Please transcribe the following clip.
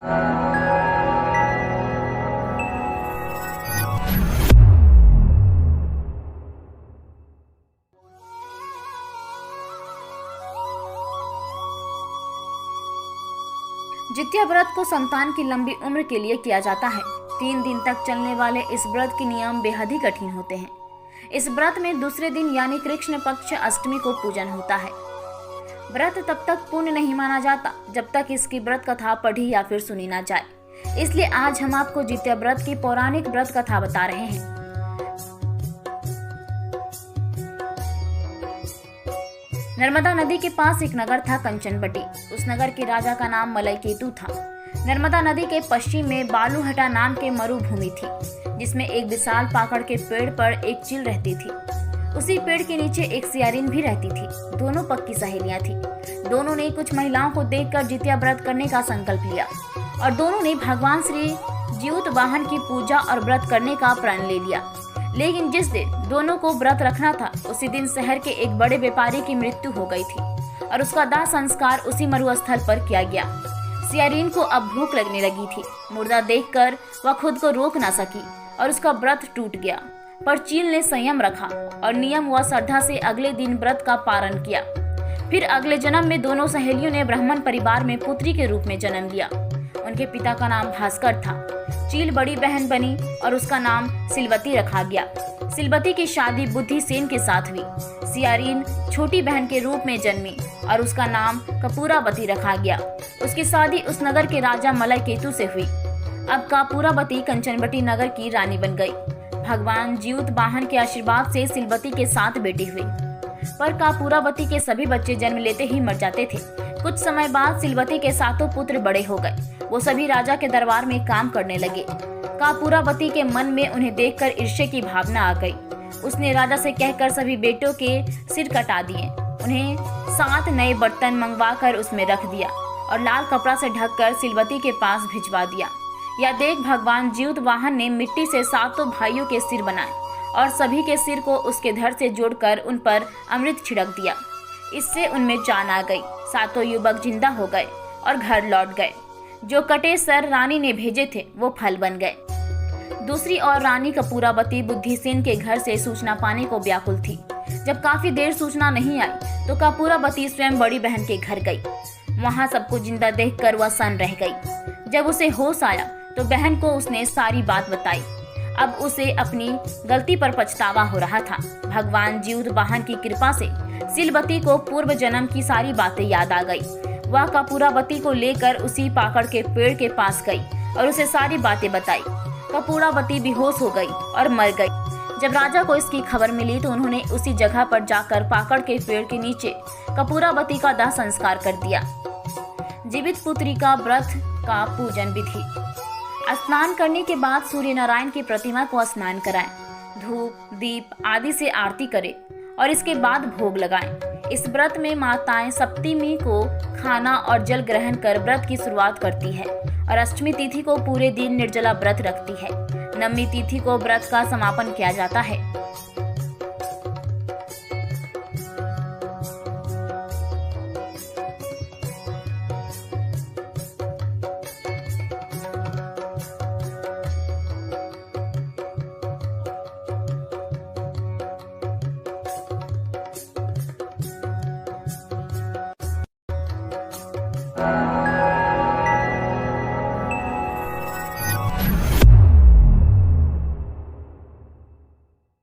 जित्या व्रत को संतान की लंबी उम्र के लिए किया जाता है। 3 दिन तक चलने वाले इस व्रत के नियम बेहद ही कठिन होते हैं। इस व्रत में दूसरे दिन यानी कृष्ण पक्ष अष्टमी को पूजन होता है। व्रत तब तक पूर्ण नहीं माना जाता जब तक इसकी व्रत कथा पढ़ी या फिर सुनी ना जाए। इसलिए आज हम आपको जित्या व्रत की पौराणिक व्रत कथा बता रहे हैं। नर्मदा नदी के पास एक नगर था कंचनबटी। उस नगर के राजा का नाम मलयकेतु था। नर्मदा नदी के पश्चिम में बालूहटा नाम के मरुभूमि थी, जिसमें एक विशाल पाकड़ के पेड़ पर एक चील रहती थी। उसी पेड़ के नीचे एक सियारिन भी रहती थी। दोनों पक्की सहेलियां थी। दोनों ने कुछ महिलाओं को देखकर जित्या व्रत करने का संकल्प लिया और दोनों ने भगवान श्री जीउत वाहन की पूजा और व्रत करने का प्रण ले लिया। लेकिन जिस दिन दोनों को व्रत रखना था, उसी दिन शहर के एक बड़े व्यापारी की मृत्यु हो गई थी और उसका दाह संस्कार उसी मरुस्थल पर किया गया। सियारिन को अब भूख लगने लगी थी। मुर्दा देखकर वह खुद को रोक ना सकी और उसका व्रत टूट गया। पर चील ने संयम रखा और नियम व श्रद्धा से अगले दिन व्रत का पारण किया। फिर अगले जन्म में दोनों सहेलियों ने ब्राह्मण परिवार में पुत्री के रूप में जन्म लिया। उनके पिता का नाम भास्कर था। चील बड़ी बहन बनी और उसका नाम सिलवती रखा गया। सिलवती की शादी बुद्धिसेन के साथ हुई। सियारिन छोटी बहन के रूप में जन्मी और उसका नाम कपूरावती रखा गया। उसकी शादी उस नगर के राजा मलयकेतु से हुई। अब कपूरावती कंचनबटी नगर की रानी बन गई। भगवान जीउत वाहन के आशीर्वाद से सिलवती के 7 बेटे हुए, पर कपूरावती के सभी बच्चे जन्म लेते ही मर जाते थे। कुछ समय बाद सिलवती के 7 पुत्र बड़े हो गए। वो सभी राजा के दरबार में काम करने लगे। कपूरावती के मन में उन्हें देखकर ईर्ष्या की भावना आ गई। उसने राजा से कहकर सभी बेटों के सिर कटा दिए। उन्हें 7 नए बर्तन मंगवाकर उसमें रख दिया और लाल कपड़ा से ढककर सिलवती के पास भिजवा दिया। यह देख भगवान जीउत वाहन ने मिट्टी से 7 भाइयों के सिर बनाए और सभी के सिर को उसके धड़ से जोड़कर उन पर अमृत छिड़क दिया। इससे उनमें जान आ गई। 7 युवक जिंदा हो गए और घर लौट गए। जो कटे सर रानी ने भेजे थे वो फल बन गए। दूसरी ओर रानी कपूरावती बुद्धिसेन के घर से सूचना पाने को व्याकुल थी। जब काफी देर सूचना नहीं आई तो कपूरावती स्वयं बड़ी बहन के घर गई। वहां सबको जिंदा देखकर वह सन्न रह गई। जब उसे होश आया तो बहन को उसने सारी बात बताई। अब उसे अपनी गलती पर पछतावा हो रहा था। भगवान जीउत वाहन की कृपा से सिलवती को पूर्व जन्म की सारी बातें याद आ गई। वह कपूरावती को लेकर उसी पाकड़ के पेड़ के पास गई और उसे सारी बातें बताई। कपूरावती बेहोश हो गई और मर गई। जब राजा को इसकी खबर मिली तो उन्होंने उसी जगह पर जाकर पाकड़ के पेड़ के नीचे कपूरावती का दाह संस्कार कर दिया। जीवित पुत्री का व्रत का पूजन विधि। स्नान करने के बाद सूर्य नारायण की प्रतिमा को स्नान कराएं, धूप दीप आदि से आरती करें और इसके बाद भोग लगाएं। इस व्रत में माताएं सप्तमी को खाना और जल ग्रहण कर व्रत की शुरुआत करती है और अष्टमी तिथि को पूरे दिन निर्जला व्रत रखती है। नवमी तिथि को व्रत का समापन किया जाता है।